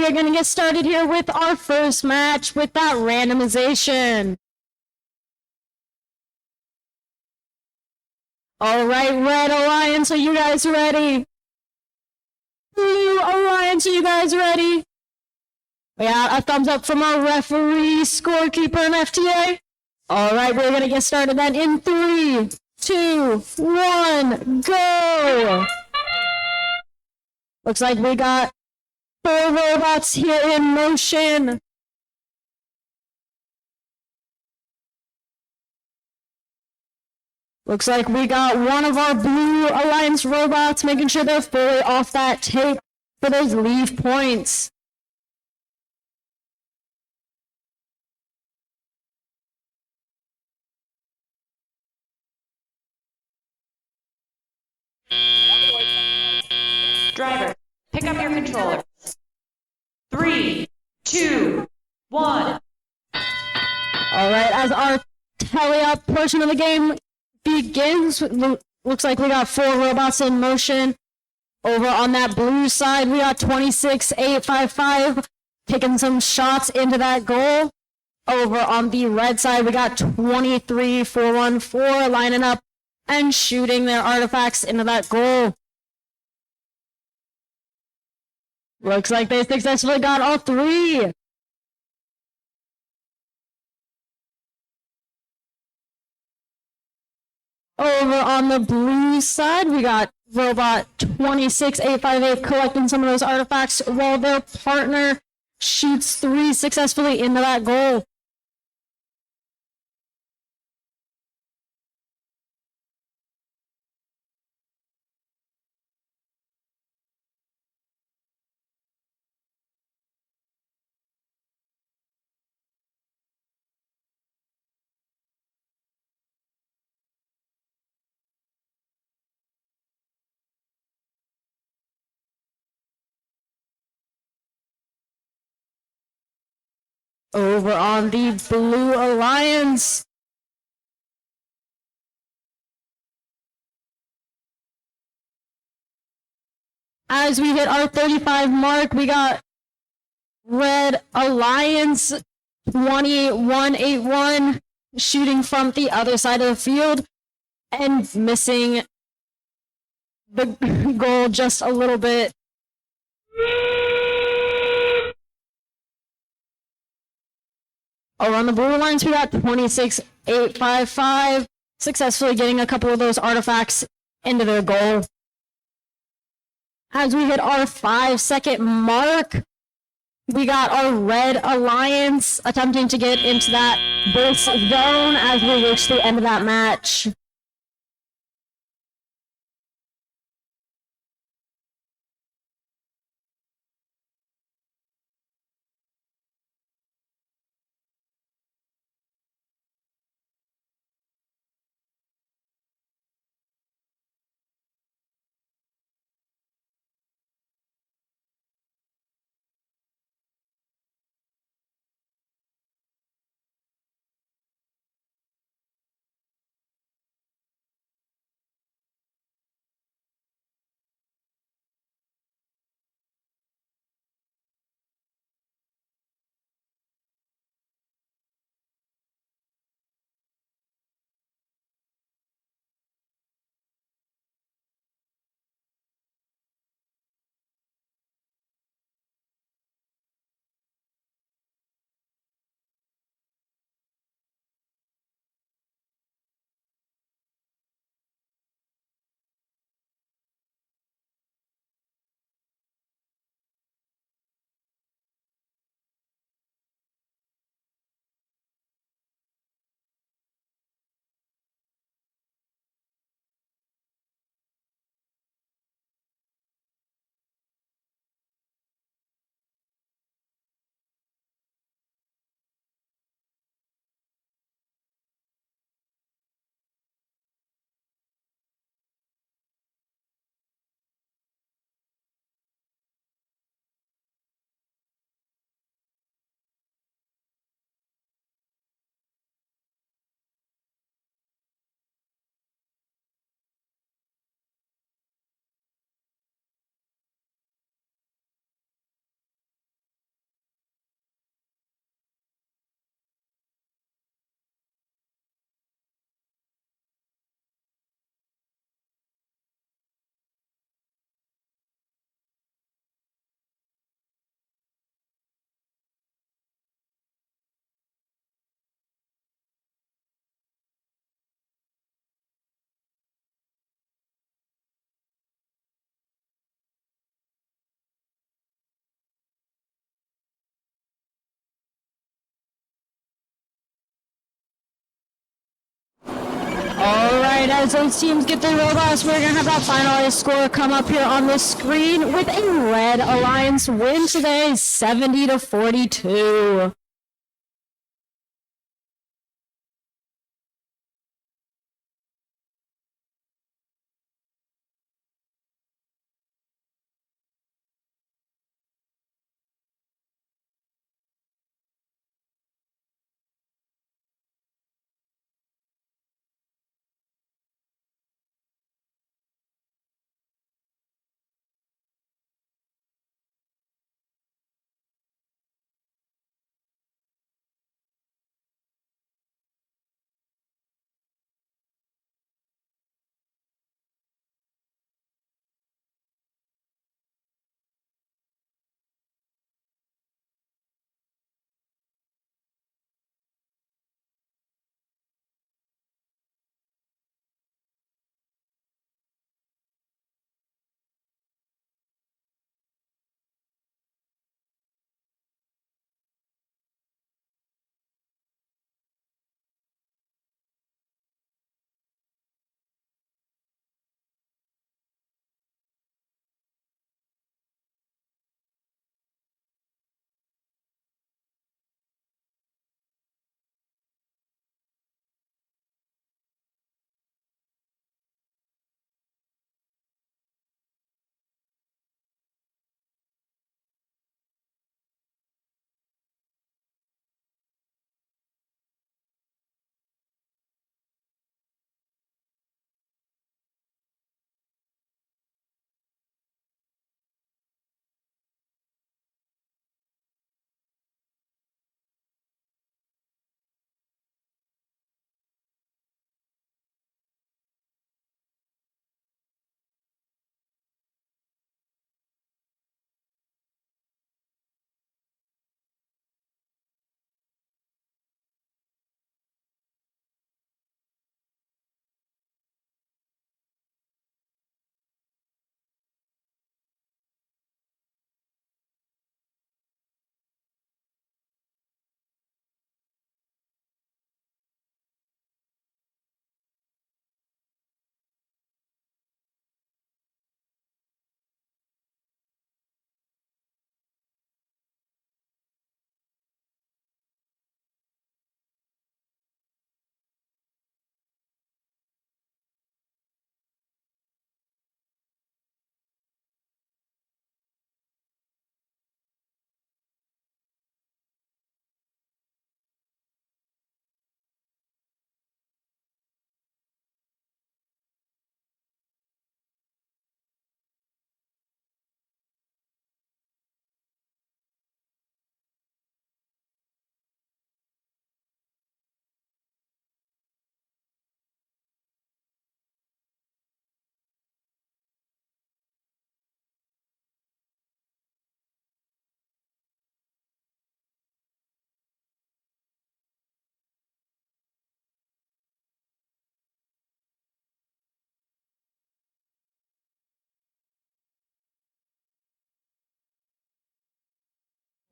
we're going to get started here with our first match with that randomization. All right, Red Alliance, are you guys ready? Blue Alliance, are you guys ready? We got a thumbs up from our referee, scorekeeper, and FTA. All right, we're going to get started then in 3, 2, 1, go! Looks like we got 4 robots here in motion. Looks like we got one of our Blue Alliance robots making sure they're fully off that tape for those leave points. Driver, pick up your controller. 3, 2, 1. All right, as our tally-up portion of the game begins, looks like we got 4 robots in motion. Over on that blue side, we got 26855 taking some shots into that goal. Over on the red side, we got 23414 lining up and shooting their artifacts into that goal. Looks like they successfully got all 3. Over on the blue side, we got robot 26858 collecting some of those artifacts while their partner shoots 3 successfully into that goal. Over on the Blue Alliance, as we hit our 35 mark, we got Red Alliance 28181 shooting from the other side of the field and missing the goal just a little bit. Over on the Blue Alliance, we got 26855 successfully getting a couple of those artifacts into their goal. As we hit our 5-second mark, we got our Red Alliance attempting to get into that base zone as we reach the end of that match. as those teams get their robots, we're going to have that finalized score come up here on the screen with a Red Alliance win today, 70-42.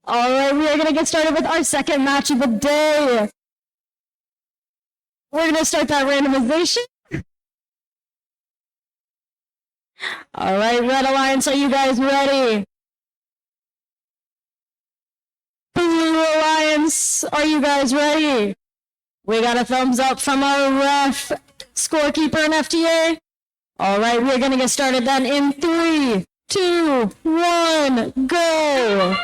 All right, we are going to get started with our second match of the day. We're going to start that randomization. All right, Red Alliance, are you guys ready? Blue Alliance, are you guys ready? We got a thumbs up from our ref, scorekeeper, and FTA. All right, we're going to get started then in 3, 2, 1, go.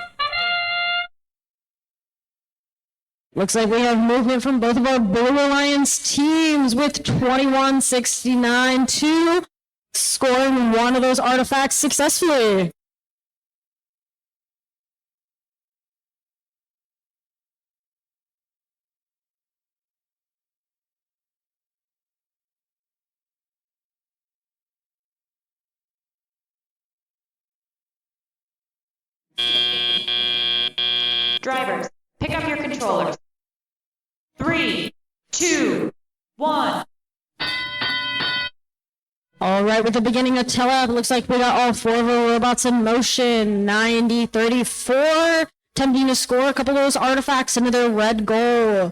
Looks like we have movement from both of our Blue Alliance teams with 21-69-2, scoring one of those artifacts successfully. Drivers, pick up your controllers. 3, 2, 1. All right, with the beginning of teleop, it looks like we got all 4 of our robots in motion. 90-34, attempting to score a couple of those artifacts into their red goal.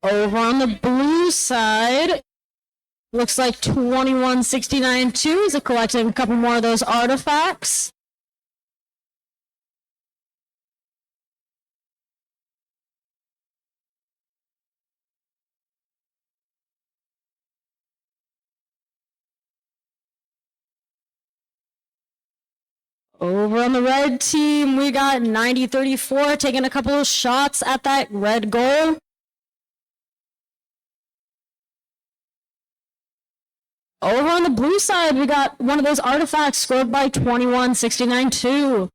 Over on the blue side, looks like 2169-2 is collecting a couple more of those artifacts. Over on the red team, we got 9034 taking a couple of shots at that red goal. Over on the blue side, we got one of those artifacts scored by 2169-2.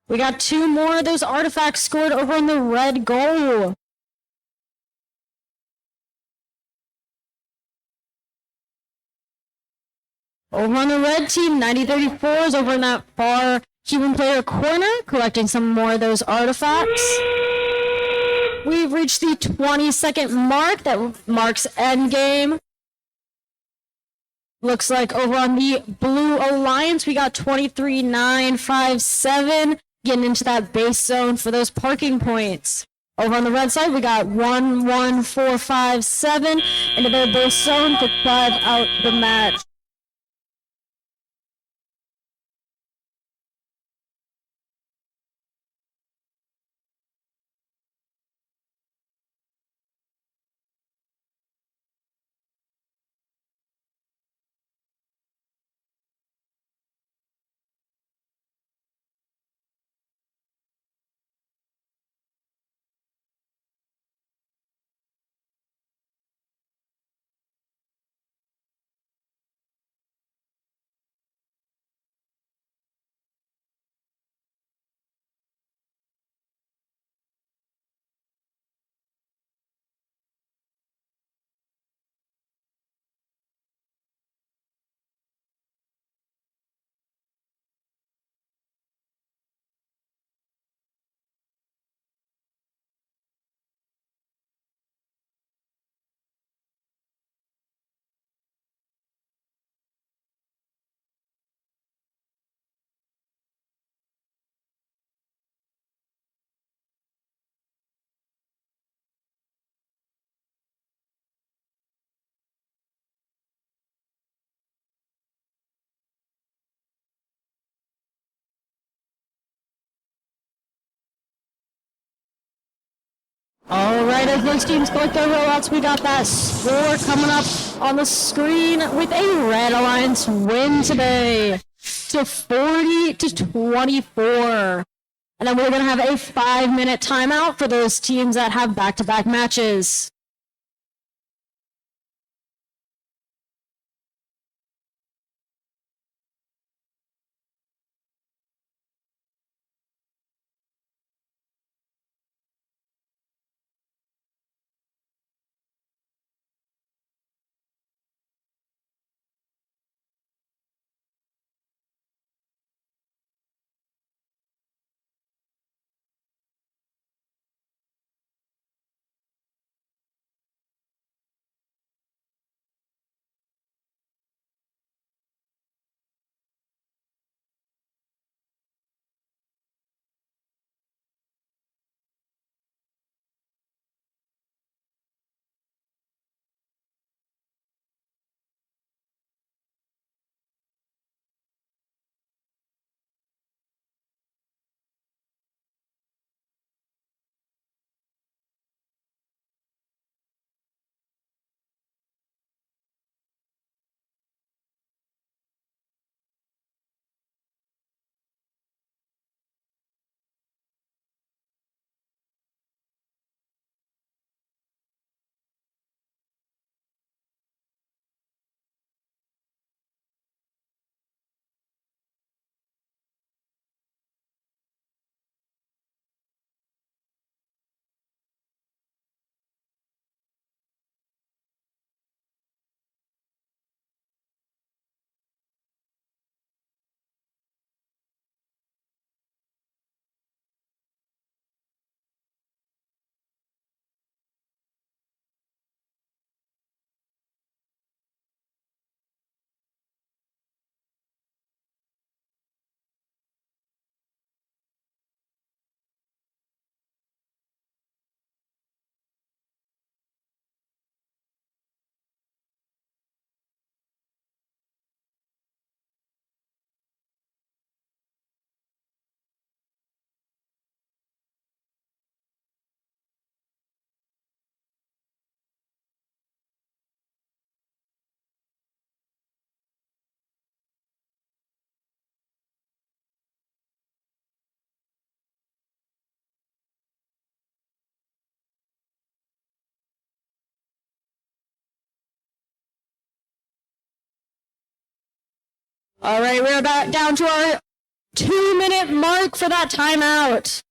We got two more of those artifacts scored over on the red goal. Over on the red team, 9034 is over in that far Cuban player corner, collecting some more of those artifacts. We've reached the 20-second mark. That marks endgame. Looks like over on the blue alliance, we got 23957 getting into that base zone for those parking points. Over on the red side, we got 11457 into their base zone to drive out the match. All right, as those teams collect their rollouts, we got that score coming up on the screen with a Red Alliance win today to 40-24. And then we're going to have a 5-minute timeout for those teams that have back-to-back matches. All right, we're about down to our 2-minute mark for that timeout.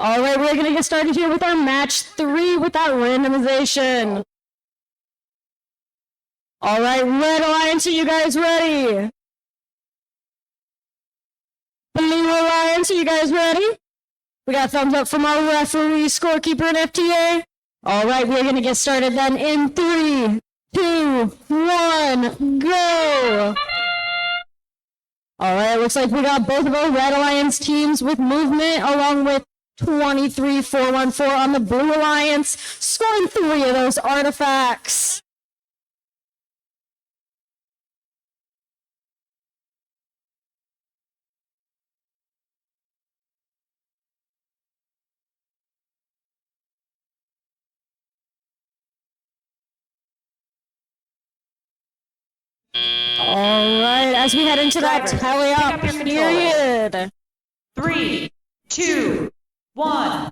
All right, we're gonna get started here with our match 3 with that randomization. All right, Red Alliance, are you guys ready? Blue Alliance, are you guys ready? We got thumbs up from our referee, scorekeeper, and FTA. All right, we're gonna get started then in 3, 2, 1, go! All right, looks like we got both of our Red Alliance teams with movement, along with 23-414 on the Blue Alliance, scoring 3 of those artifacts. All right, as we head into that Drivers, tally pick up up your period. 3, 2, 1.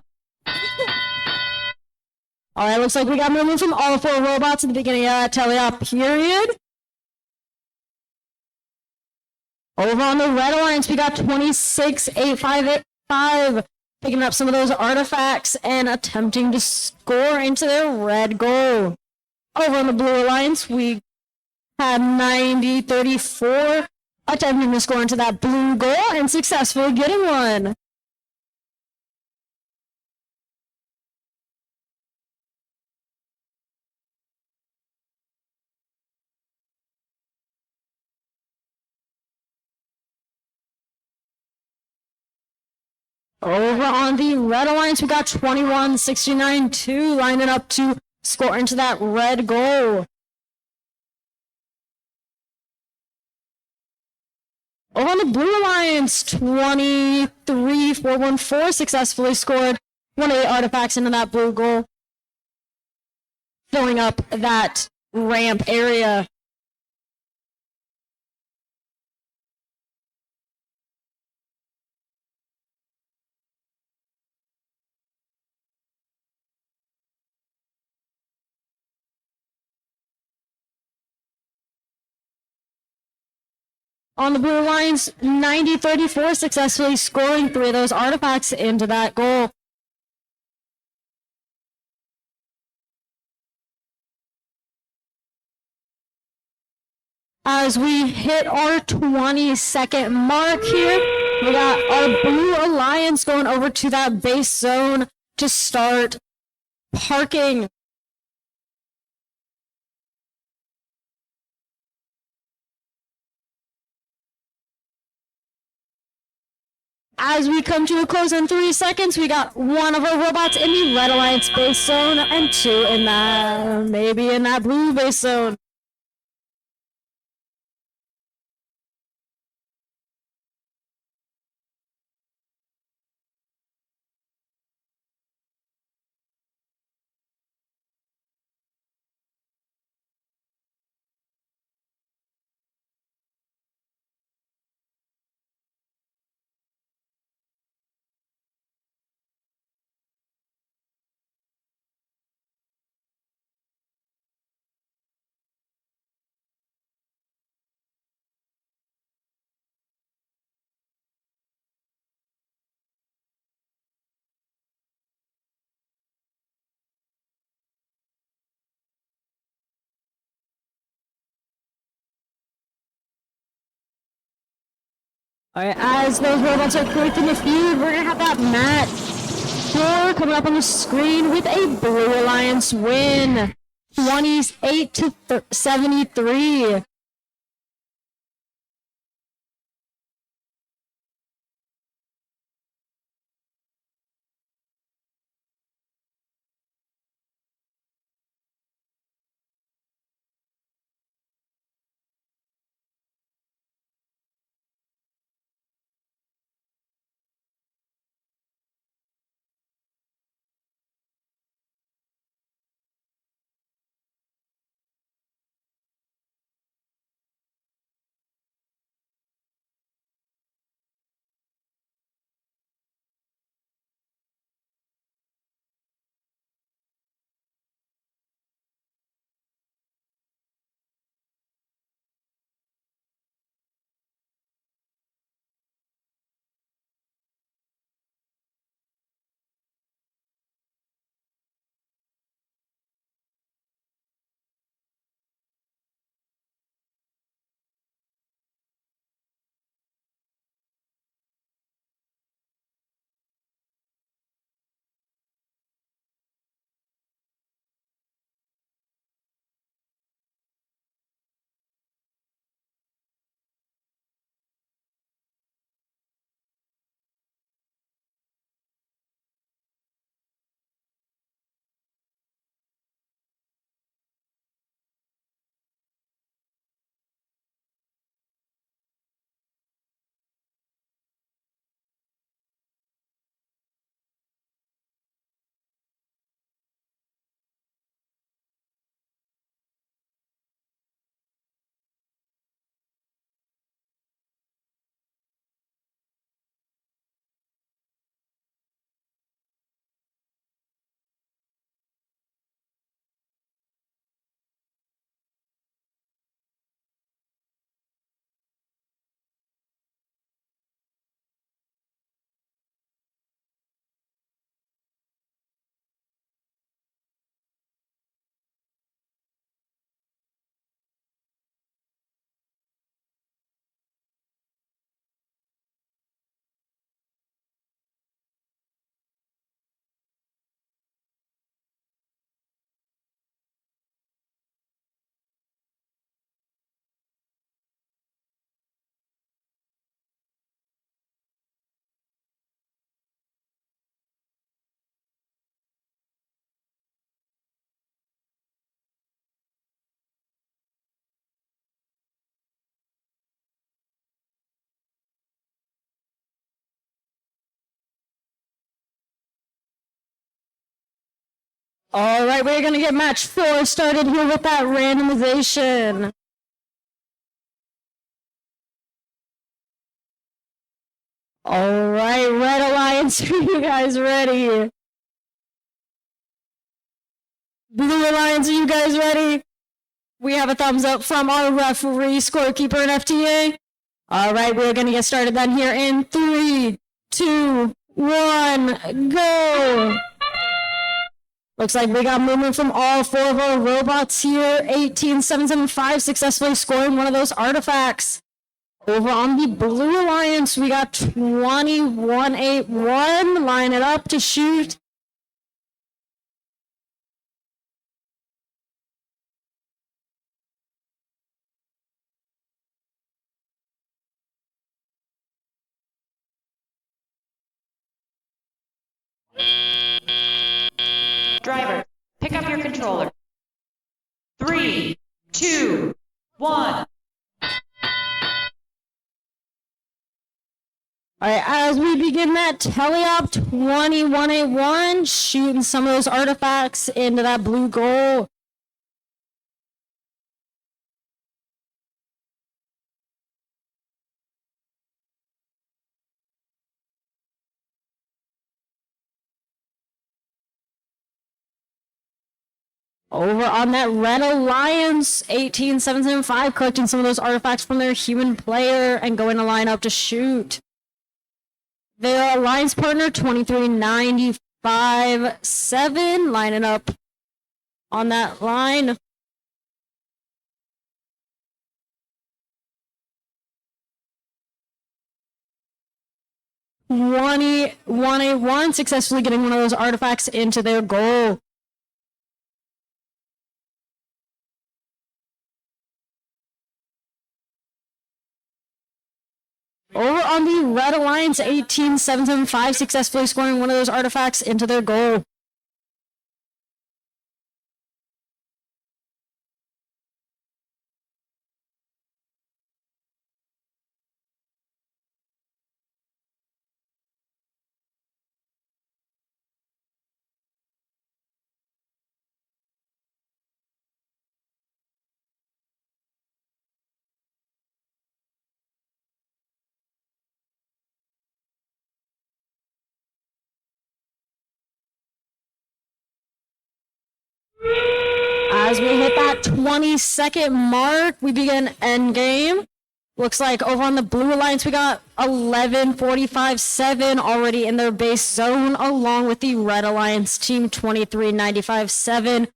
All right, looks like we got movement from all 4 robots at the beginning of that tally up period. Over on the Red Alliance, we got 26-8-5-8-5, picking up some of those artifacts and attempting to score into their red goal. Over on the Blue Alliance, we had 90-34, attempting to score into that blue goal and successfully getting one. Over on the Red Alliance, we got 21-69-2, lining up to score into that red goal. Over on the Blue Alliance, 23-414 successfully scored 1 of the artifacts into that blue goal, filling up that ramp area. On the Blue Alliance, 90-34 successfully scoring 3 of those artifacts into that goal. As we hit our 20-second mark here, we got our Blue Alliance going over to that base zone to start parking. As we come to a close in 3 seconds, we got 1 of our robots in the Red Alliance base zone and 2 in that, maybe in that blue base zone. Alright, as those robots are collecting the feud, we're gonna have that match 4 coming up on the screen with a Blue Alliance win. 28 to 73. Alright, we're gonna get match 4 started here with that randomization. Alright, Red Alliance, are you guys ready? Blue Alliance, are you guys ready? We have a thumbs up from our referee, scorekeeper, and FTA. Alright, we're gonna get started then here in 3, 2, 1, go! Looks like we got movement from all 4 of our robots here. 18775 successfully scoring one of those artifacts. Over on the Blue Alliance, we got 2181. Line it up to shoot. Driver, pick up your controller. 3, 2, 1. Alright, as we begin that teleop 2181, shooting some of those artifacts into that blue goal. Over on that Red Alliance, 18775, collecting some of those artifacts from their human player and going to line up to shoot. Their alliance partner, 2395-7, lining up on that line. 21-1, successfully getting one of those artifacts into their goal. Over on the Red Alliance, 18-775, successfully scoring one of those artifacts into their goal. As we hit that 20-second mark, we begin end game. Looks like over on the Blue Alliance, we got 11-45-7 already in their base zone, along with the Red Alliance team 23-95-7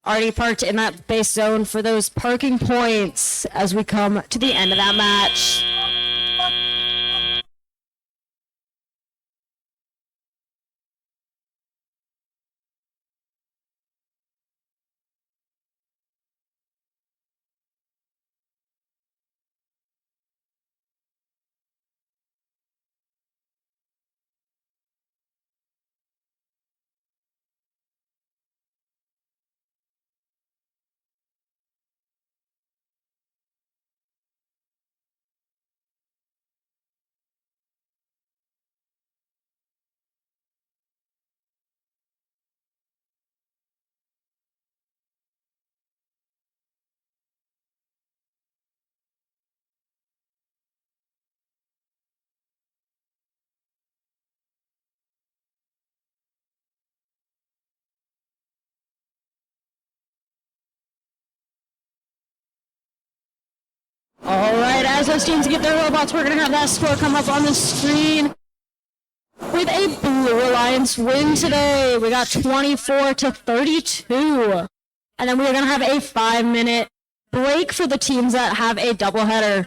already parked in that base zone for those parking points as we come to the end of that match. All right, as those teams get their robots, we're going to have that score come up on the screen. With a Blue Alliance win today, we got 24-32. And then we're going to have a 5-minute break for the teams that have a doubleheader.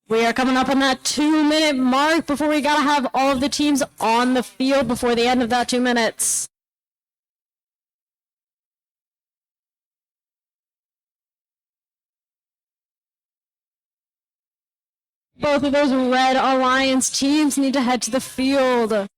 We are coming up on that 2-minute mark before we gotta have all of the teams on the field before the end of that 2 minutes. Both of those Red Alliance teams need to head to the field.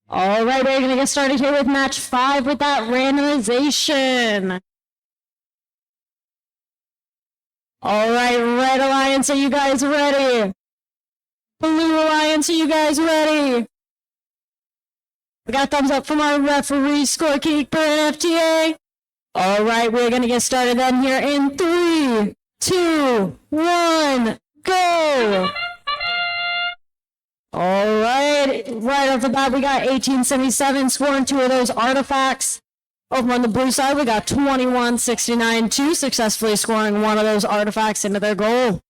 All right, we're gonna get started here with match 5 with that randomization. All right, Red Alliance, are you guys ready? Blue Alliance, are you guys ready? We got thumbs up from our referee, scorekeeper, and FTA. All right, we're gonna get started then here in 3, 2, 1, go! All right off the bat, we got 1877 scoring 2 of those artifacts. Over on the blue side, we got 2169-2 successfully scoring 1 of those artifacts into their goal.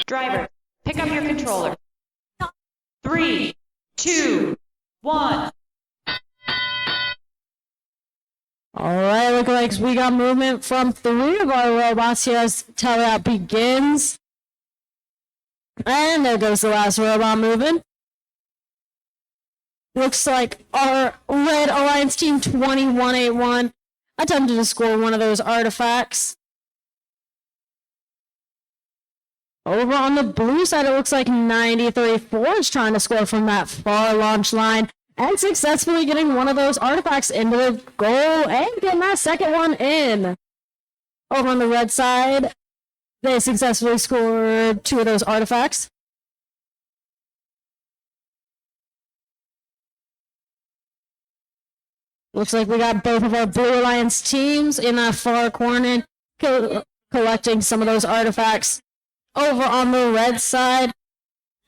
Driver, pick up your controller. 3, 2, 1. All right, look like we got movement from 3 of our robots here as teleop begins. And there goes the last robot moving. Looks like our Red Alliance team 2181 attempted to score 1 of those artifacts. Over on the blue side, it looks like 9034 is trying to score from that far launch line and successfully getting 1 of those artifacts into the goal and getting that second one in. Over on the red side, they successfully scored 2 of those artifacts. Looks like we got both of our Blue Alliance teams in that far corner collecting some of those artifacts. Over on the red side,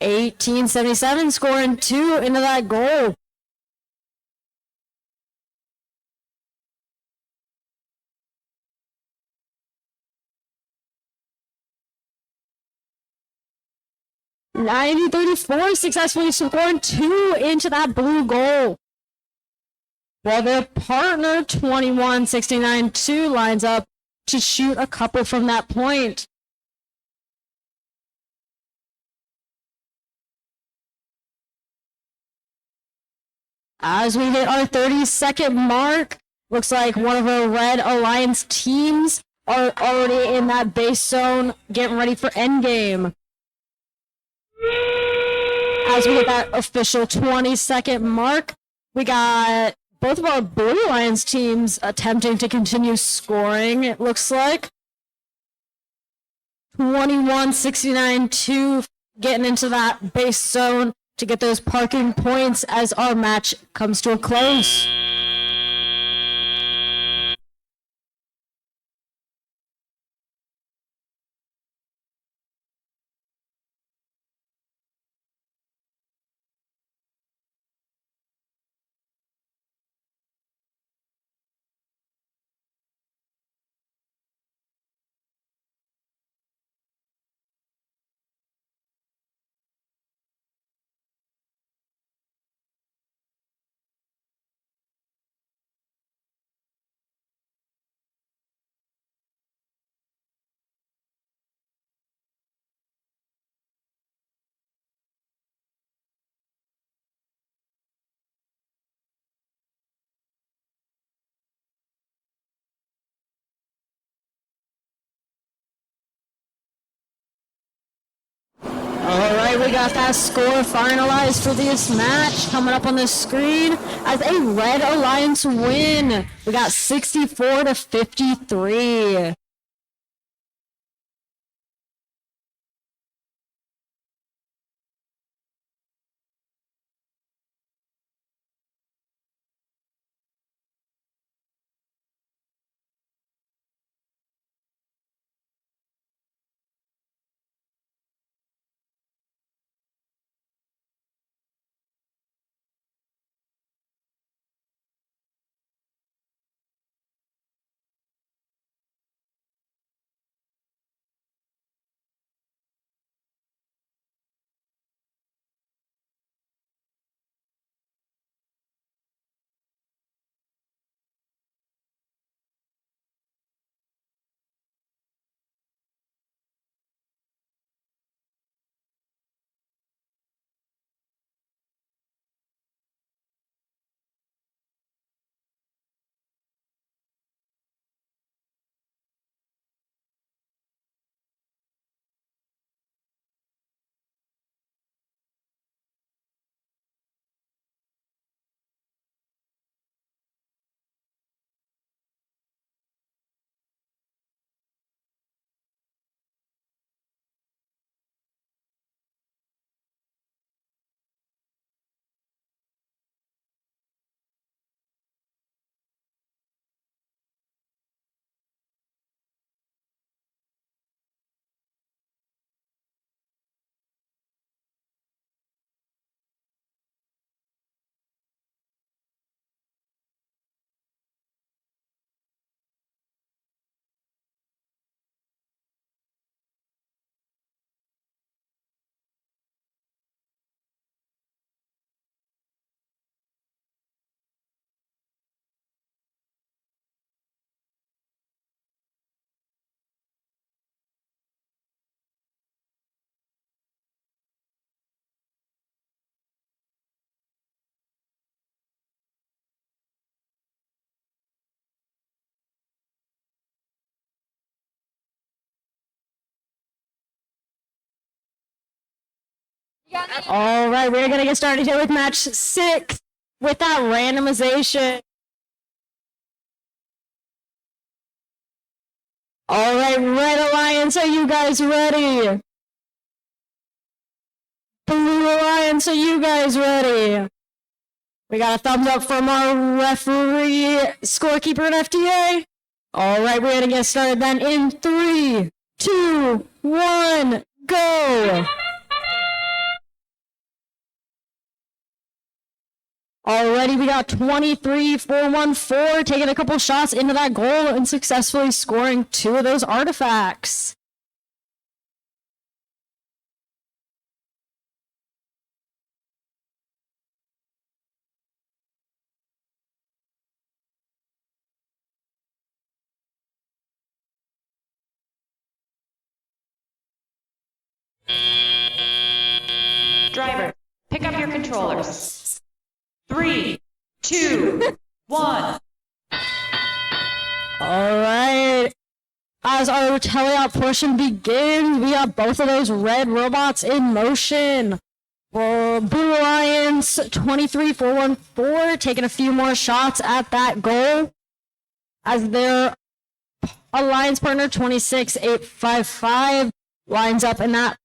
1877 scoring 2 into that goal. $90.34 successfully scoring 2 into that blue goal. While their partner 2169-2 lines up to shoot a couple from that point. As we hit our 30-second mark, looks like one of our Red Alliance teams are already in that base zone, getting ready for endgame. As we hit that official 20-second mark, we got both of our Blue Alliance teams attempting to continue scoring, it looks like. 21-69-2, getting into that base zone to get those parking points as our match comes to a close. Alright, we got that score finalized for this match coming up on the screen as a Red Alliance win. We got 64-53. Alright, we're gonna get started here with match 6 with that randomization. Alright, Red Alliance, are you guys ready? Blue Alliance, are you guys ready? We got a thumbs up from our referee, scorekeeper at FTA. Alright, we're gonna get started then in 3, 2, 1, go! Already we got 23-4-1-4, taking a couple shots into that goal and successfully scoring 2 of those artifacts. Driver, pick up your controllers. 3, 2, 1. Alright. As our teleop portion begins, we got both of those red robots in motion. For Blue Alliance, 23414, taking a few more shots at that goal. As their alliance partner, 26855, lines up in that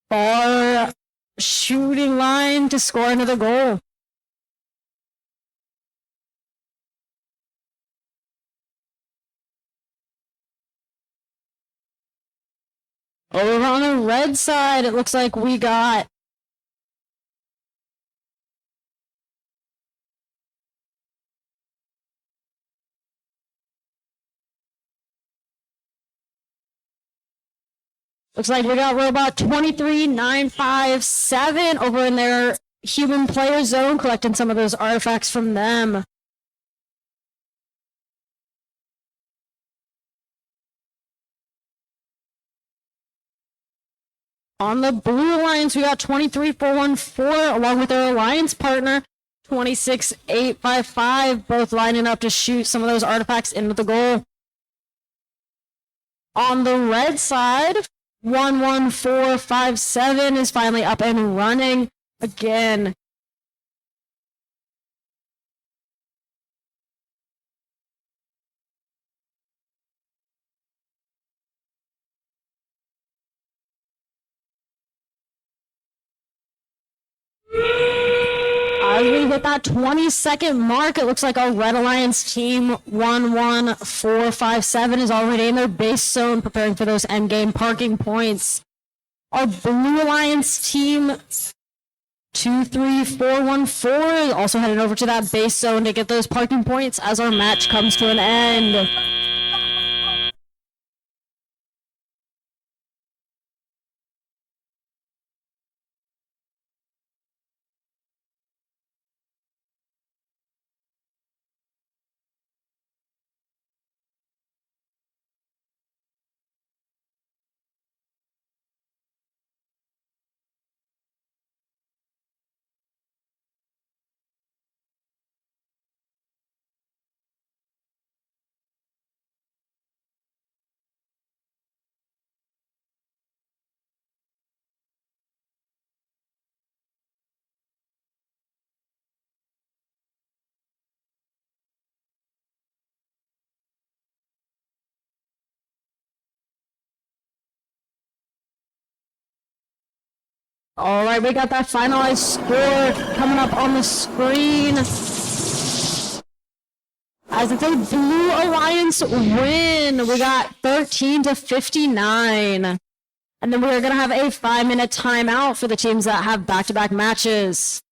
far shooting line to score another goal. Over on the red side, it looks like we got robot 23957 over in their human player zone, collecting some of those artifacts from them. On the Blue Alliance, we got 23414 along with their alliance partner, 26855, both lining up to shoot some of those artifacts into the goal. On the red side, 11457 is finally up and running again. As we hit that 20-second mark, it looks like our Red Alliance team 11457 is already in their base zone, preparing for those endgame parking points. Our Blue Alliance team 23414 also heading over to that base zone to get those parking points as our match comes to an end. All right, we got that finalized score coming up on the screen. As it's a Blue Alliance win, we got 13-59. And then we're going to have a 5-minute timeout for the teams that have back-to-back matches.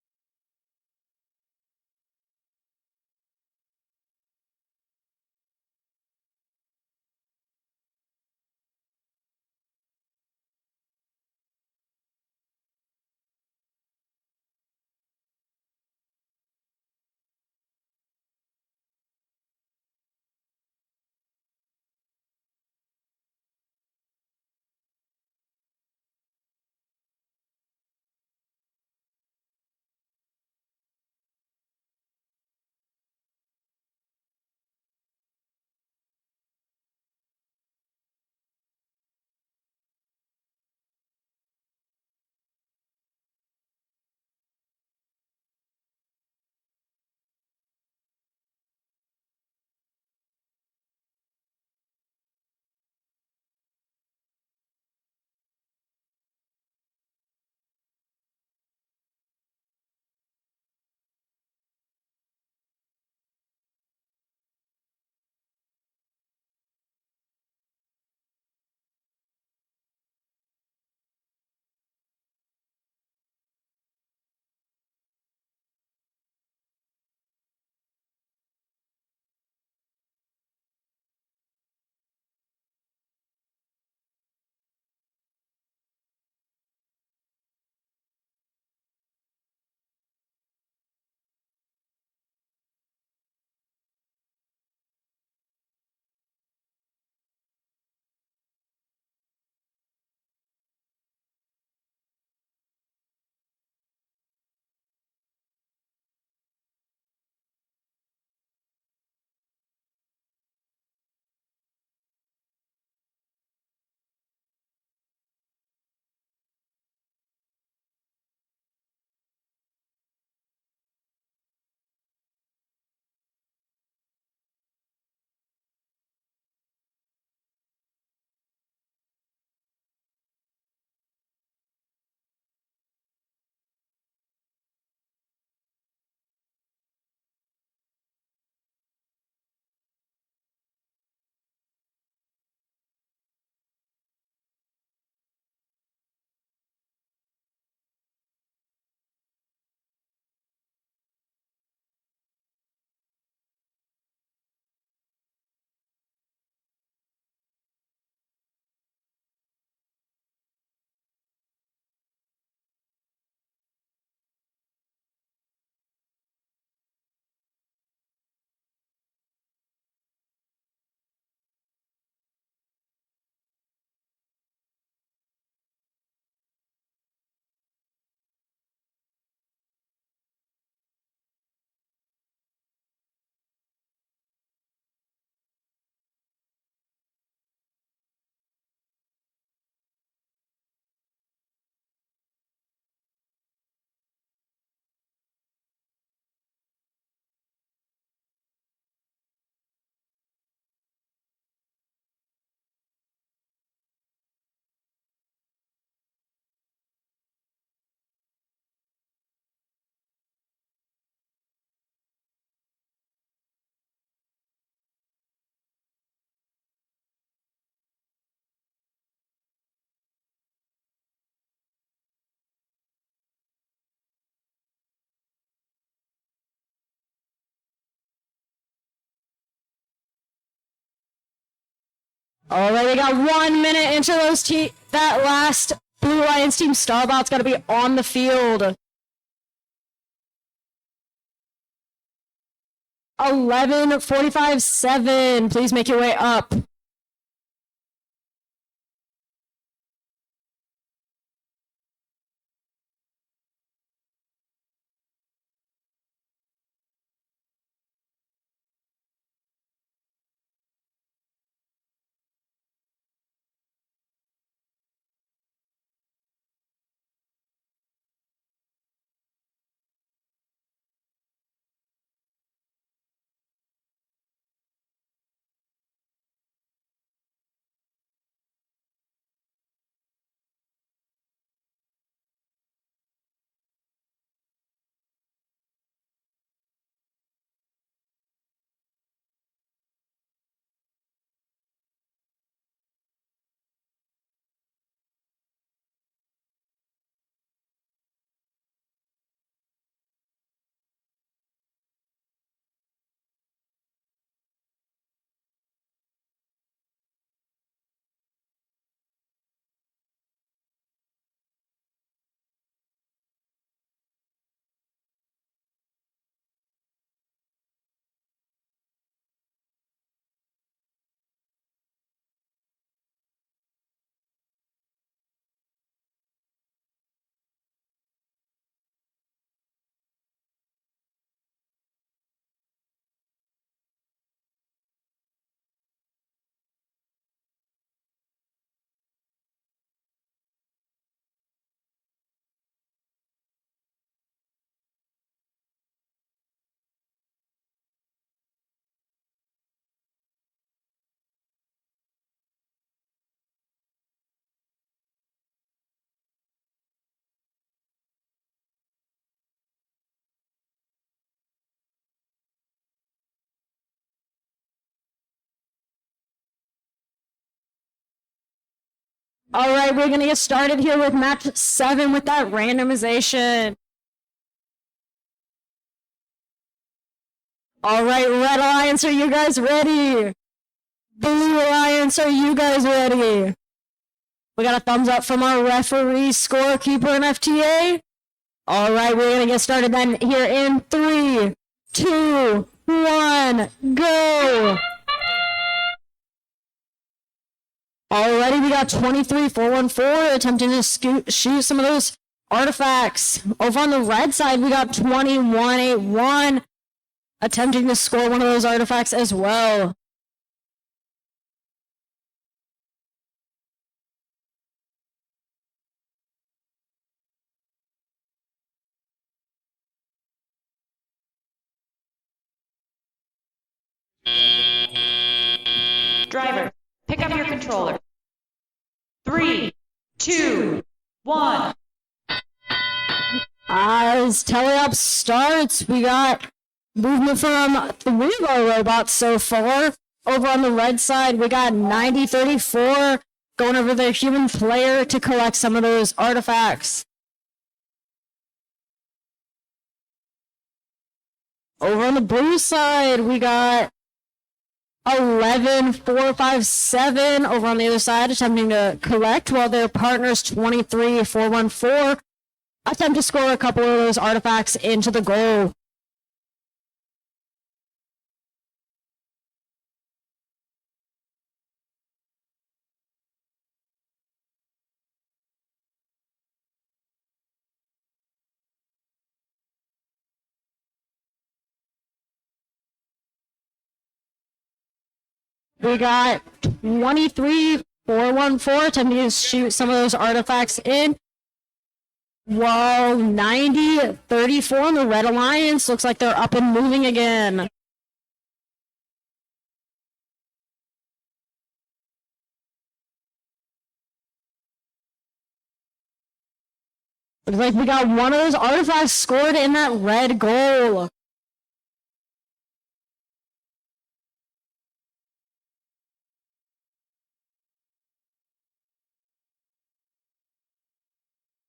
All right, we got 1 minute into those that last Blue Lions team. Starbot's got to be on the field. 11:45-7. Please make your way up. All right, we're going to get started here with match 7 with that randomization. All right, Red Alliance, are you guys ready? Blue Alliance, are you guys ready? We got a thumbs up from our referee, scorekeeper, and FTA. All right, we're going to get started then here in 3, 2, 1, go! Already we got 23-414 attempting to shoot some of those artifacts. Over on the red side, we got 21-8-1 attempting to score one of those artifacts as well. Driver, pick up your controller. 3, 2, 1. As teleop starts, we got movement from 3 of our robots so far. Over on the red side, we got 90-34 going over the human player to collect some of those artifacts. Over on the blue side, we got 11-457 over on the other side, attempting to collect, while their partners 23-414 attempt to score a couple of those artifacts into the goal. We got 23-414 attempting to shoot some of those artifacts in, while 90-34 on the Red Alliance looks like they're up and moving again. Looks like we got one of those artifacts scored in that red goal.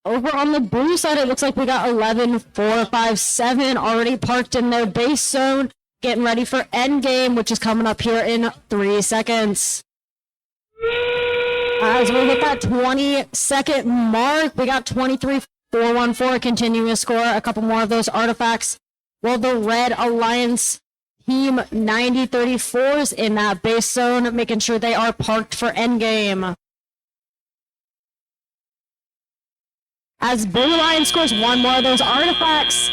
Over on the blue side, it looks like we got 11-457 already parked in their base zone, getting ready for end game, which is coming up here in 3 seconds. as we hit that 20-second mark, we got 23-414 continuing to score a couple more of those artifacts. Well, the Red Alliance team 90-34s in that base zone, making sure they are parked for endgame. As Blue Alliance scores one more of those artifacts.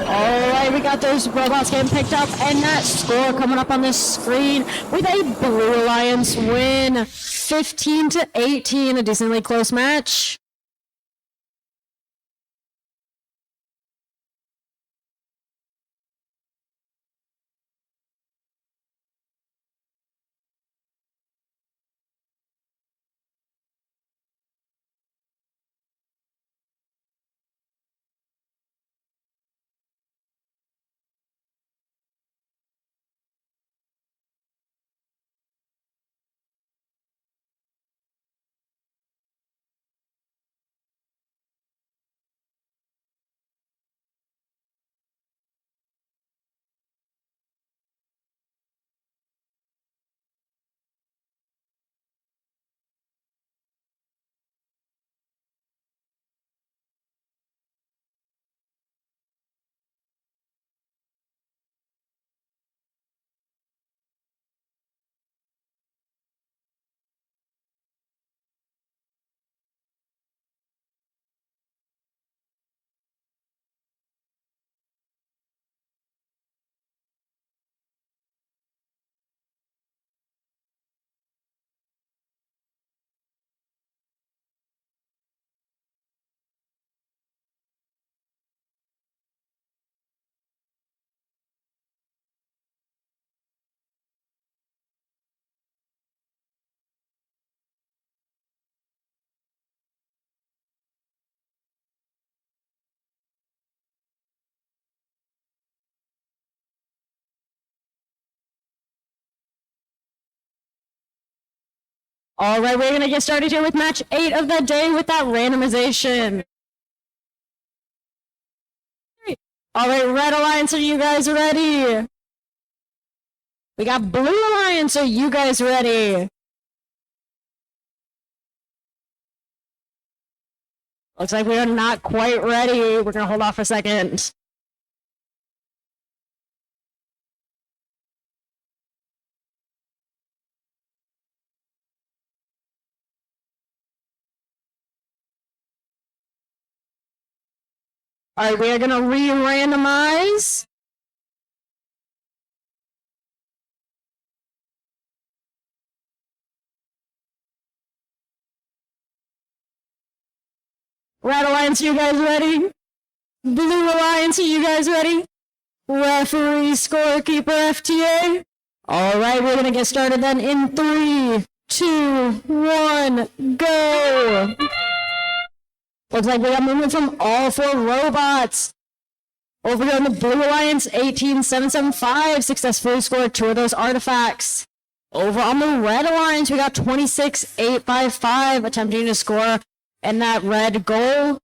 Alright, we got those robots getting picked up, and that score coming up on the screen with a Blue Alliance win, 15-18, a decently close match. Alright, we're gonna get started here with match 8 of the day with that randomization. Alright, Red Alliance, are you guys ready? We got Blue Alliance, are you guys ready? Looks like we are not quite ready. We're gonna hold off for a second. Alright, we are gonna re-randomize. Red Alliance, you guys ready? Blue Alliance, are you guys ready? Referee, scorekeeper, FTA. Alright, we're gonna get started then in 3, 2, 1, go! Looks like we got movement from all 4 robots. Over here on the Blue Alliance, 18775 successfully scored 2 of those artifacts. Over on the Red Alliance, we got 26855 attempting to score, and that red goal,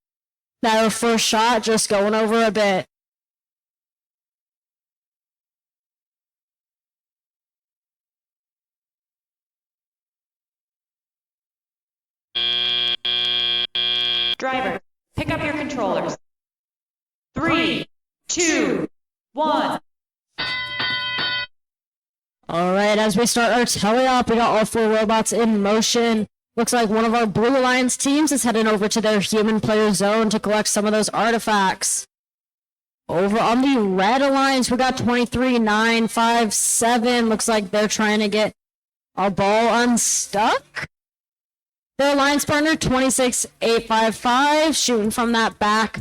that first shot just going over a bit. Driver, pick up your controllers. 3, 2, 1. Alright, as we start our teleop, we got all 4 robots in motion. Looks like one of our Blue Alliance teams is heading over to their human player zone to collect some of those artifacts. Over on the Red Alliance, we got 23957. Looks like they're trying to get a ball unstuck. Their alliance partner, 26855, shooting from that back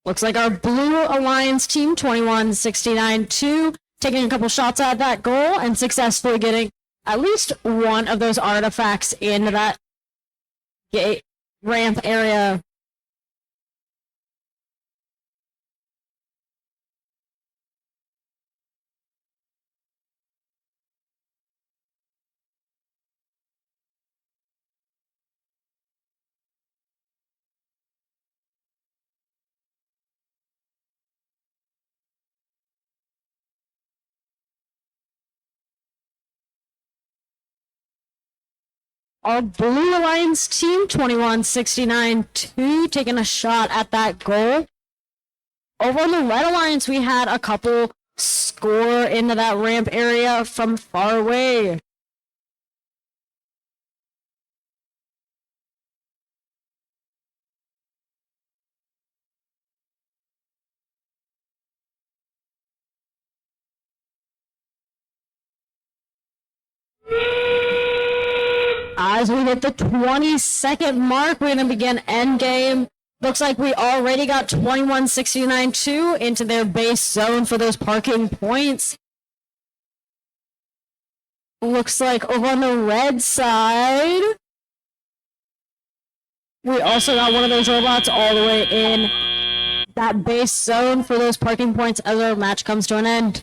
Looks like our Blue Alliance team, 21-69-2, taking a couple shots at that goal and successfully getting at least one of those artifacts into that gate ramp area. Our Blue Alliance team, 21-69-2, taking a shot at that goal. Over on the Red Alliance, we had a couple score into that ramp area from far away. As we hit the 20-second mark, we're going to begin endgame. Looks like we already got 21-69-2 into their base zone for those parking points. Looks like over on the red side, we also got one of those robots all the way in that base zone for those parking points as our match comes to an end.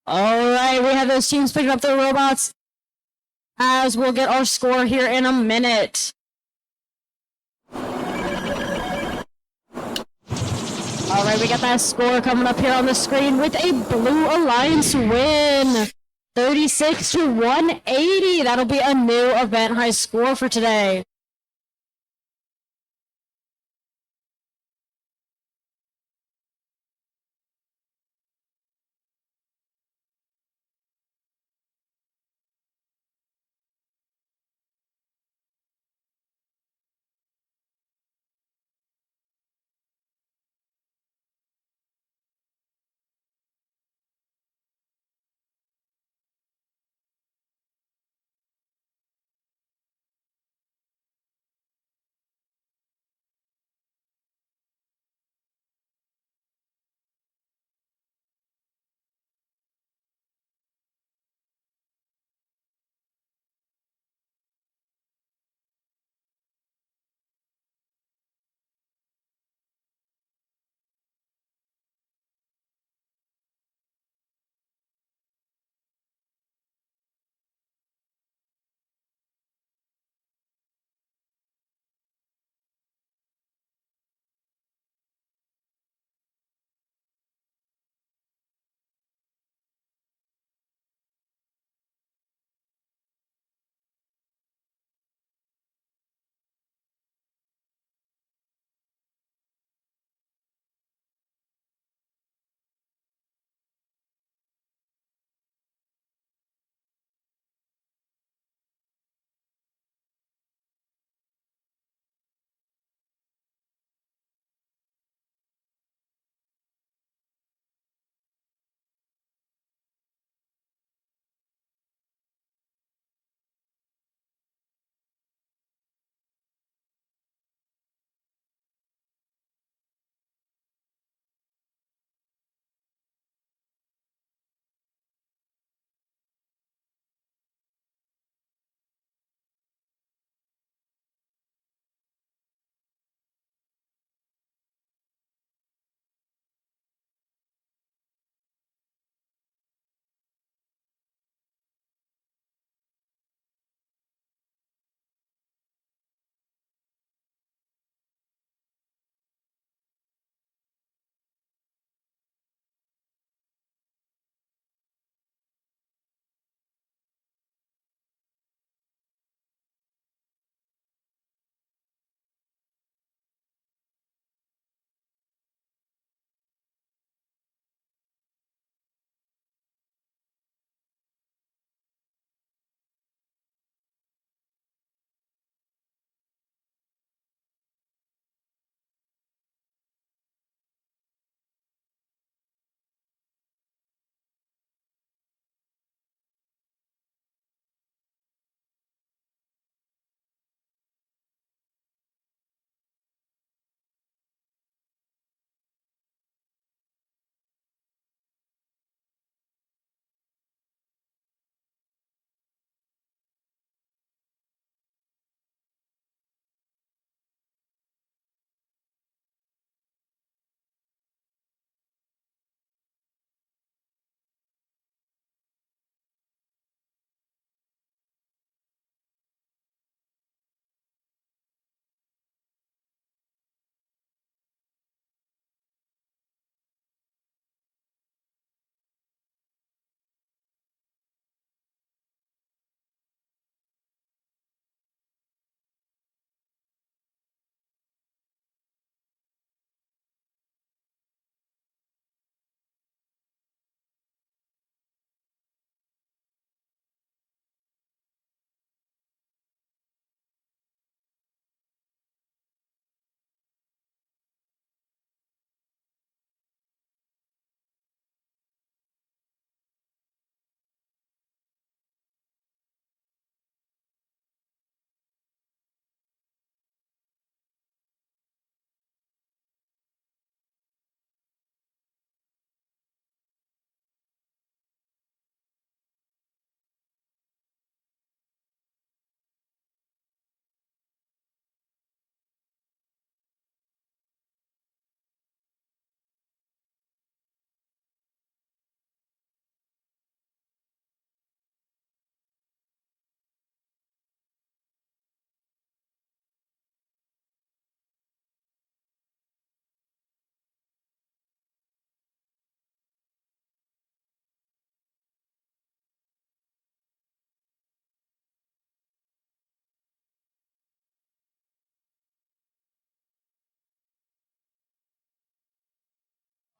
All right, we have those teams picking up their robots as we'll get our score here in a minute. All right, we got that score coming up here on the screen with a Blue Alliance win. 36-180. That'll be a new event high score for today.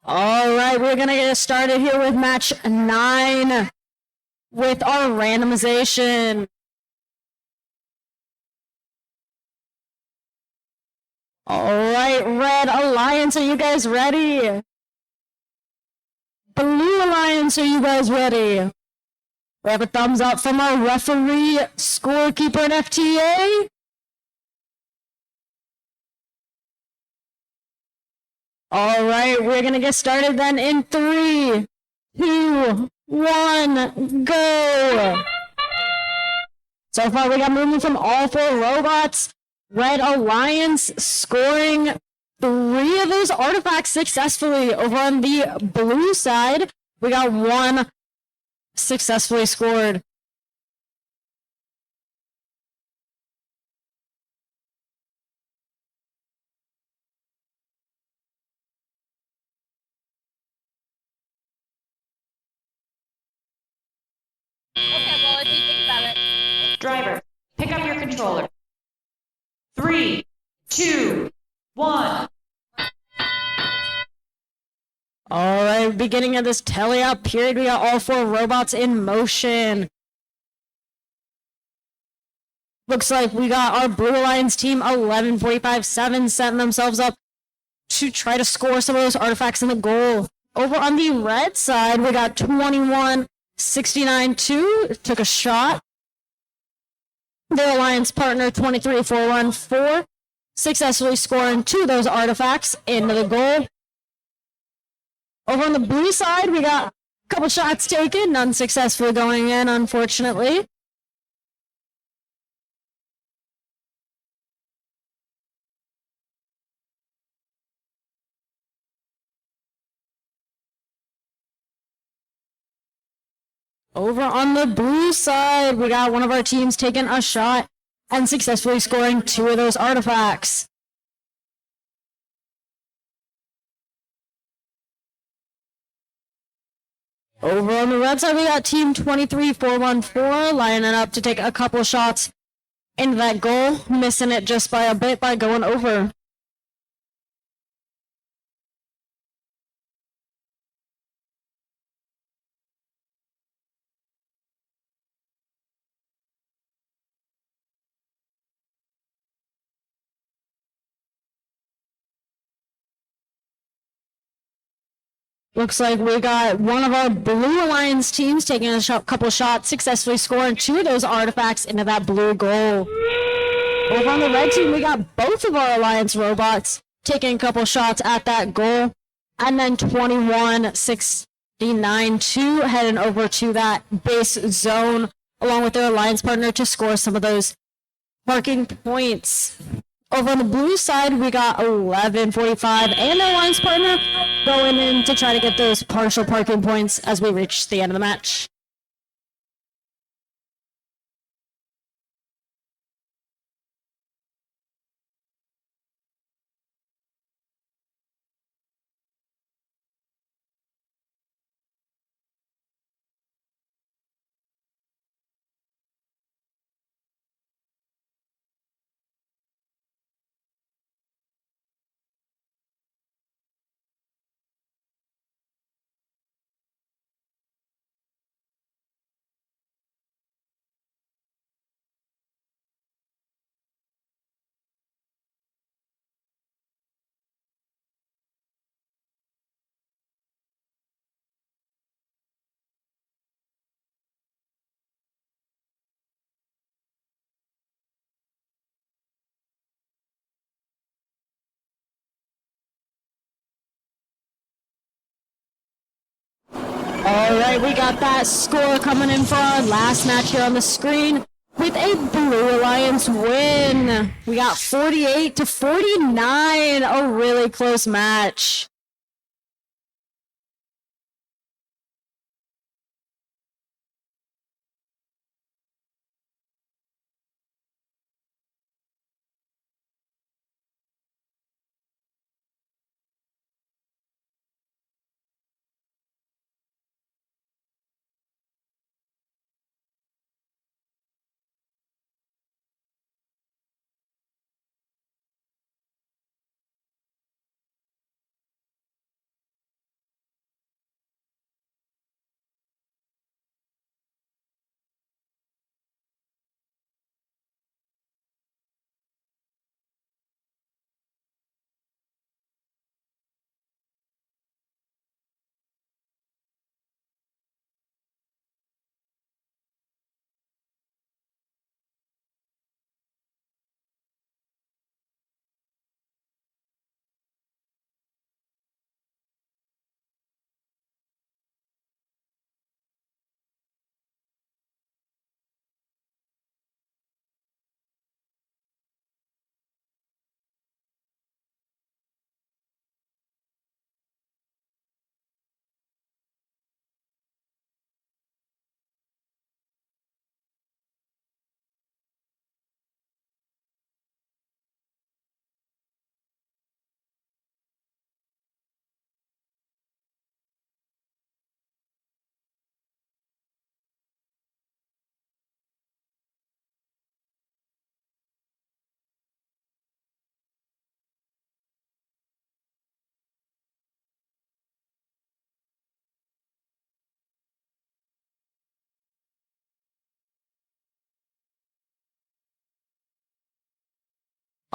All right, we're going to get started here with match 9 with our randomization. All right, Red Alliance, are you guys ready? Blue Alliance, are you guys ready? We have a thumbs up from our referee, scorekeeper, and FTA. All right, we're going to get started then in 3, 2, 1, go. So far, we got movement from all 4 robots. Red Alliance scoring 3 of those artifacts successfully. Over on the blue side, we got 1 successfully scored. Okay, well, if you think about it. Driver, pick up your controller. 3, 2, 1. All right, beginning of this teleop period, we got all 4 robots in motion. Looks like we got our Blue Alliance team 11-45-7 setting themselves up to try to score some of those artifacts in the goal. Over on the red side, we got 21-69-2, took a shot. Their alliance partner 23-4-1-4, successfully scoring 2 of those artifacts into the goal. Over on the blue side, we got a couple shots taken, none successfully going in, unfortunately. Over on the blue side, we got one of our teams taking a shot and successfully scoring 2 of those artifacts. Over on the red side, we got team 23-4-1-4 lining up to take a couple shots into that goal, missing it just by a bit by going over. Looks like we got one of our Blue Alliance teams taking a couple shots, successfully scoring 2 of those artifacts into that blue goal. Over on the red team, we got both of our Alliance robots taking a couple shots at that goal. And then 21-69-2 heading over to that base zone along with their Alliance partner to score some of those parking points. Over on the blue side, we got 11-45 and their Alliance partner going in to try to get those partial parking points as we reach the end of the match. All right, we got that score coming in for our last match here on the screen with a Blue Alliance win. We got 48-49, a really close match.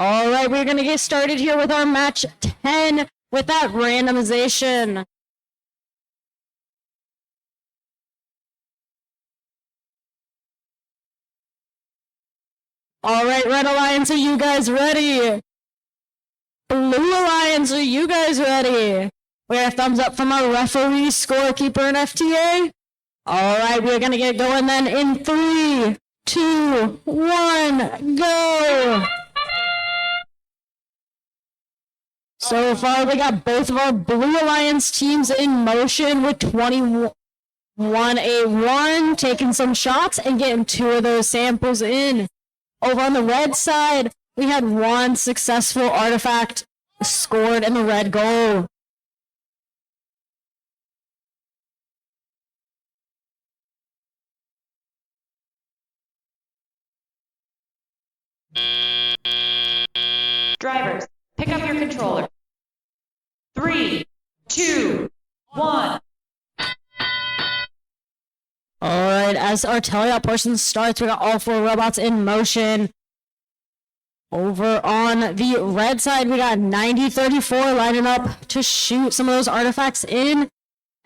All right, we're going to get started here with our match 10 with that randomization. All right, Red Alliance, are you guys ready? Blue Alliance, are you guys ready? We got a thumbs up from our referee, scorekeeper, and FTA. All right, we're going to get going then in 3, 2, 1, go! So far, we got both of our Blue Alliance teams in motion with 21-1, taking some shots and getting 2 of those samples in. Over on the red side, we had 1 successful artifact scored in the red goal. Drivers, pick up your controller. 3, 2, 1. All right, as our teleop portion starts, we got all 4 robots in motion. Over on the red side, we got 9034 lining up to shoot some of those artifacts in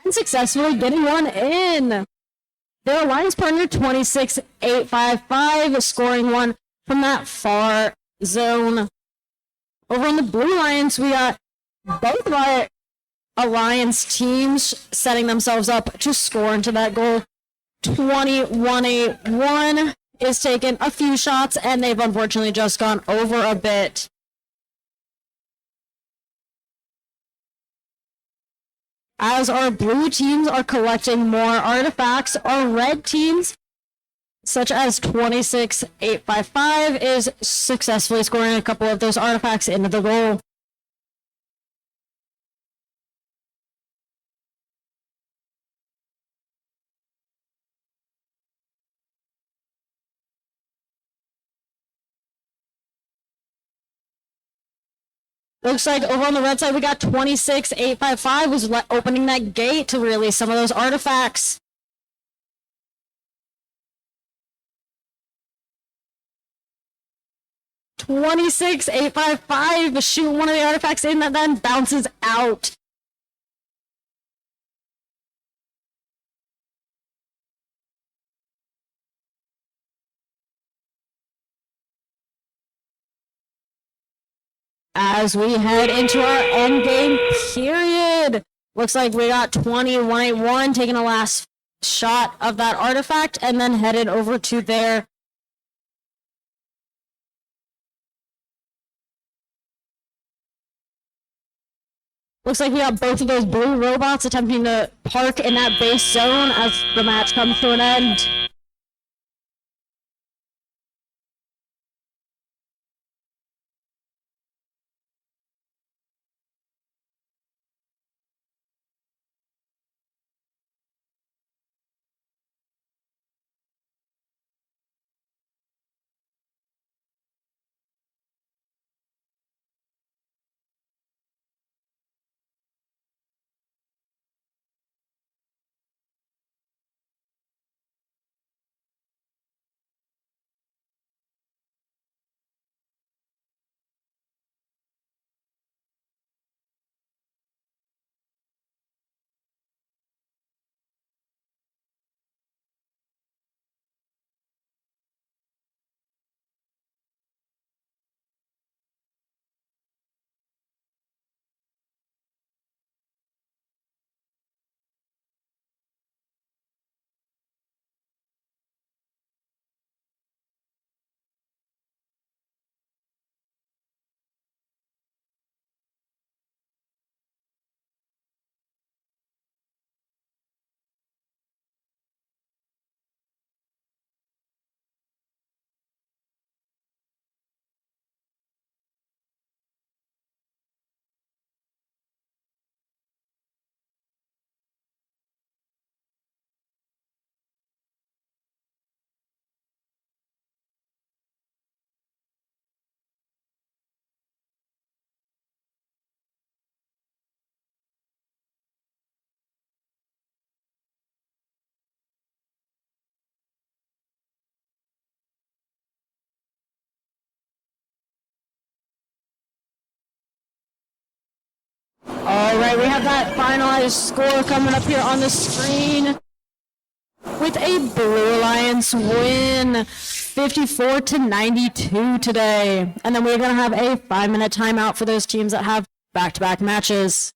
and successfully getting one in. Their alliance partner, 26855, scoring one from that far zone. Over on the Blue Alliance, we got both of our alliance teams setting themselves up to score into that goal. 21-1 is taking a few shots, and they've unfortunately just gone over a bit. As our blue teams are collecting more artifacts, our red teams, such as 26855, is successfully scoring a couple of those artifacts into the goal. Looks like over on the red side, we got 26855 was opening that gate to release some of those artifacts. $26,855 shoot one of the artifacts in that then bounces out. As we head into our end game period, looks like we got 21-1 taking the last shot of that artifact and then headed over to their looks like we got both of those blue robots attempting to park in that base zone as the match comes to an end. have that finalized score coming up here on the screen with a Blue Alliance win, 54-92 today. And then we're going to have a 5-minute timeout for those teams that have back-to-back matches.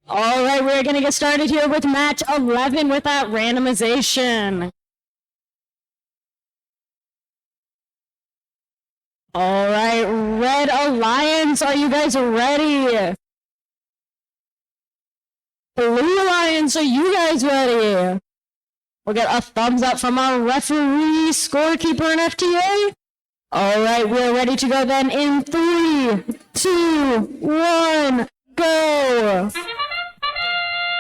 All right, we're going to get started here with match 11 with that randomization. All right, Red Alliance, are you guys ready? Blue Alliance, are you guys ready? We'll get a thumbs up from our referee, scorekeeper, and FTA. All right, we're ready to go then in 3, 2, 1, go.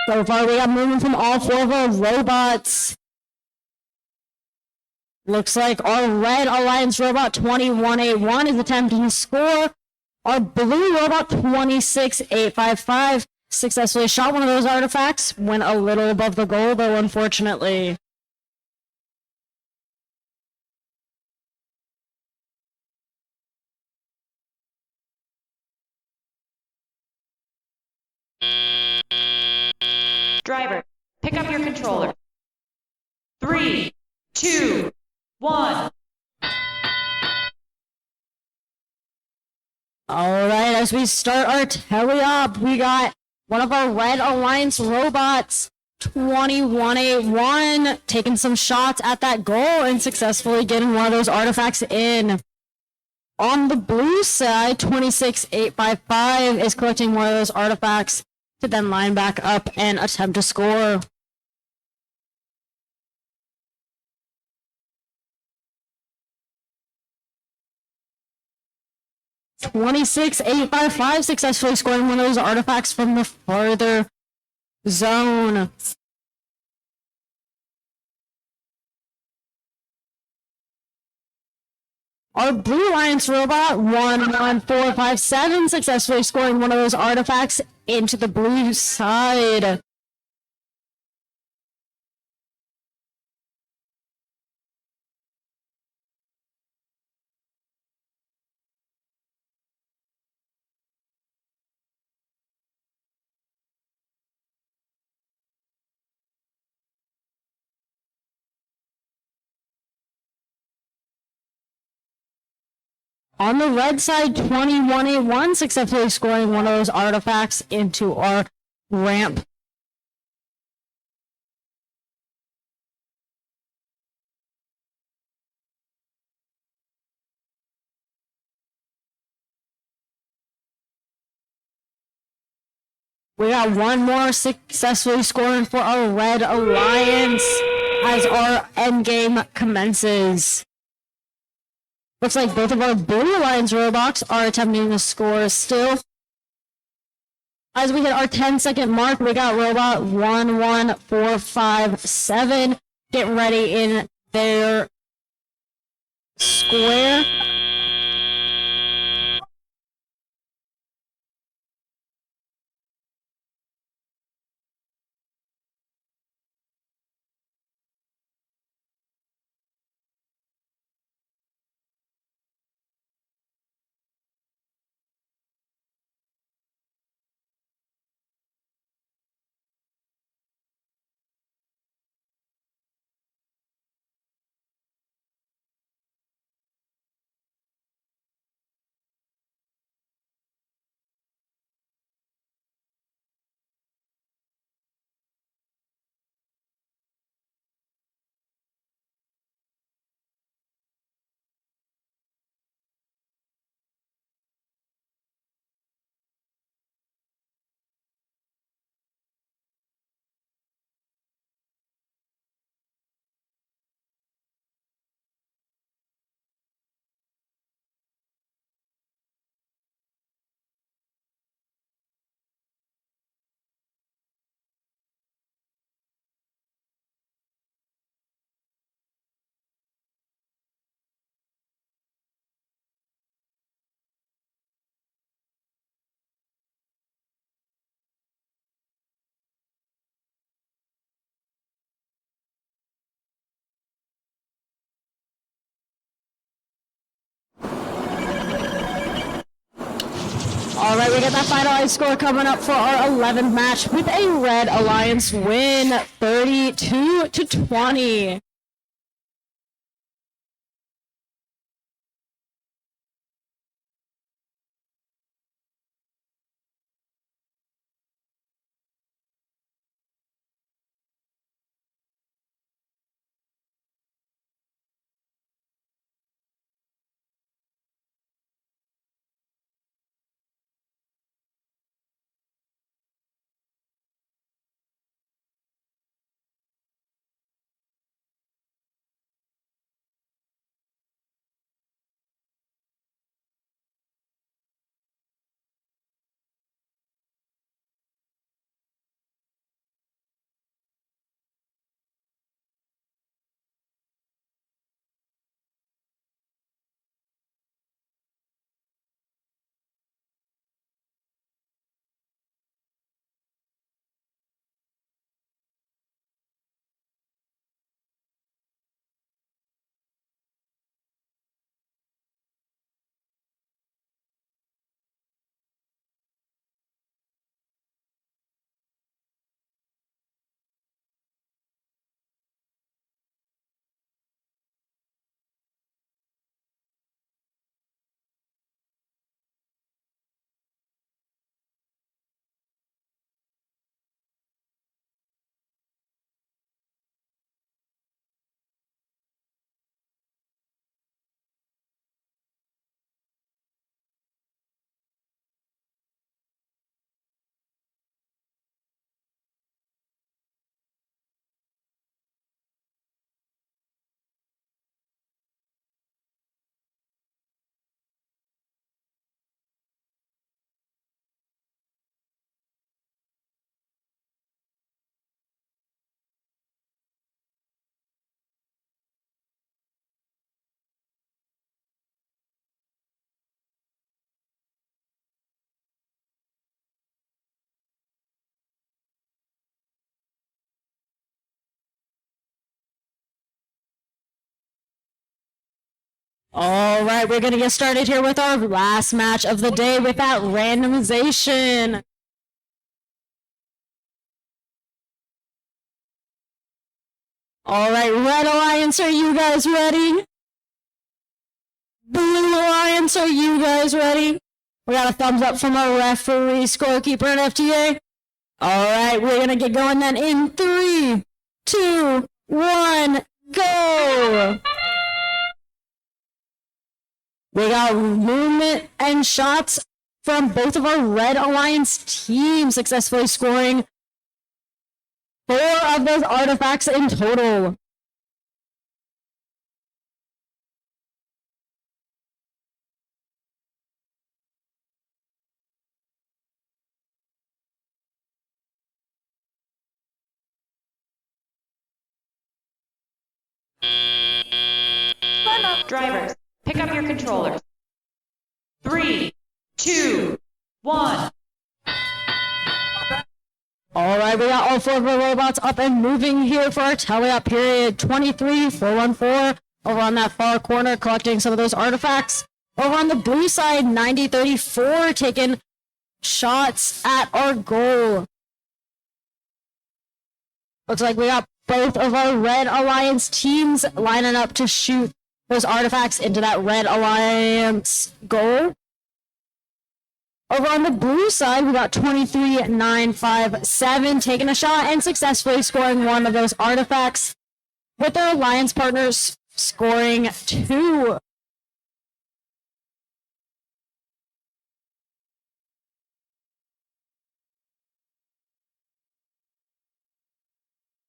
So far, we got movement from all 4 of our robots. Looks like our Red Alliance robot 2181 is attempting to score. Our blue robot 26855 successfully shot one of those artifacts. Went a little above the goal, though, unfortunately. Driver, pick up your controller. 3, 2, 1. All right, as we start our teleop, we got one of our Red Alliance robots, 2181, taking some shots at that goal and successfully getting one of those artifacts in. On the blue side, 26855 is collecting one of those artifacts to then line back up and attempt to score. $26,855 successfully scoring one of those artifacts from the farther zone. Our Blue Alliance robot, 11457, successfully scoring one of those artifacts into the blue side. On the red side, 2181 successfully scoring one of those artifacts into our ramp. We got one more successfully scoring for our Red Alliance as our endgame commences. Looks like both of our Blue Alliance robots are attempting to score still. As we hit our 10-second mark, we got robot 11457 getting ready in their square. All right, we got that finalized score coming up for our 11th match with a Red Alliance win, 32-20. All right, we're going to get started here with our last match of the day with that randomization. All right, Red Alliance, are you guys ready? Blue Alliance, are you guys ready? We got a thumbs up from our referee, scorekeeper, and FTA. All right, we're going to get going then in 3, 2, 1, go! We got movement and shots from both of our Red Alliance teams, successfully scoring 4 of those artifacts in total. Drivers, pick up your controllers. 3, 2, 1. All right, we got all 4 of our robots up and moving here for our tele-up period. 23-414 over on that far corner, collecting some of those artifacts. Over on the blue side, 90-34, taking shots at our goal. Looks like we got both of our Red Alliance teams lining up to shoot those artifacts into that Red Alliance goal. Over on the blue side, we got 23-957 taking a shot and successfully scoring 1 of those artifacts, with their alliance partners scoring 2.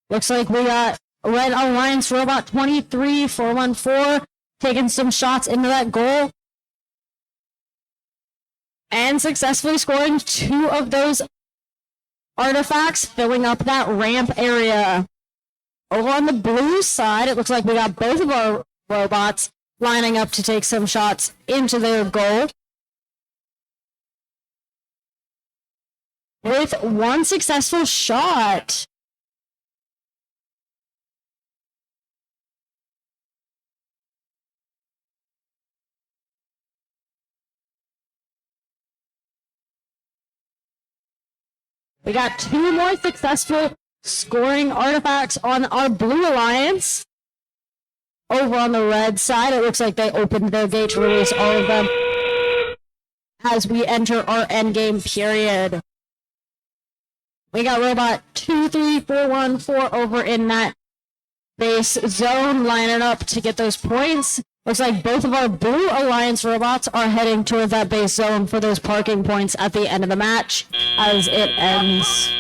Looks like we got Red Alliance Robot 23-414 taking some shots into that goal and successfully scoring 2 of those artifacts, filling up that ramp area. Over on the blue side, it looks like we got both of our robots lining up to take some shots into their goal, with 1 successful shot. We got 2 more successful scoring artifacts on our Blue Alliance. Over on the red side, it looks like they opened their gate to release all of them as we enter our endgame period. We got robot 23414 over in that base zone, lining up to get those points. Looks like both of our Blue Alliance robots are heading toward that base zone for those parking points at the end of the match as it ends.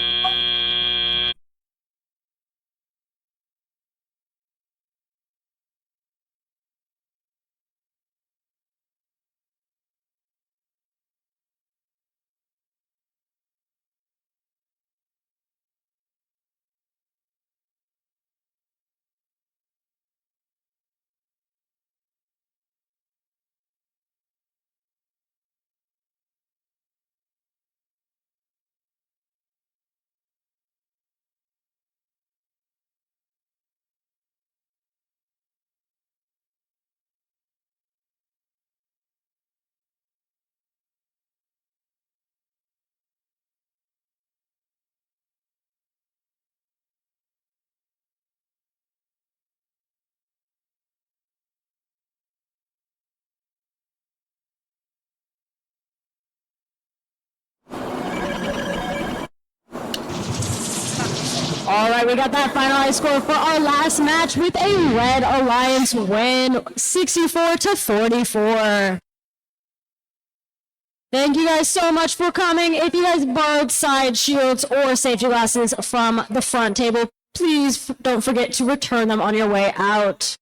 All right, we got that finalized score for our last match with a Red Alliance win, 64-44. Thank you guys so much for coming. If you guys borrowed side shields or safety glasses from the front table, please don't forget to return them on your way out.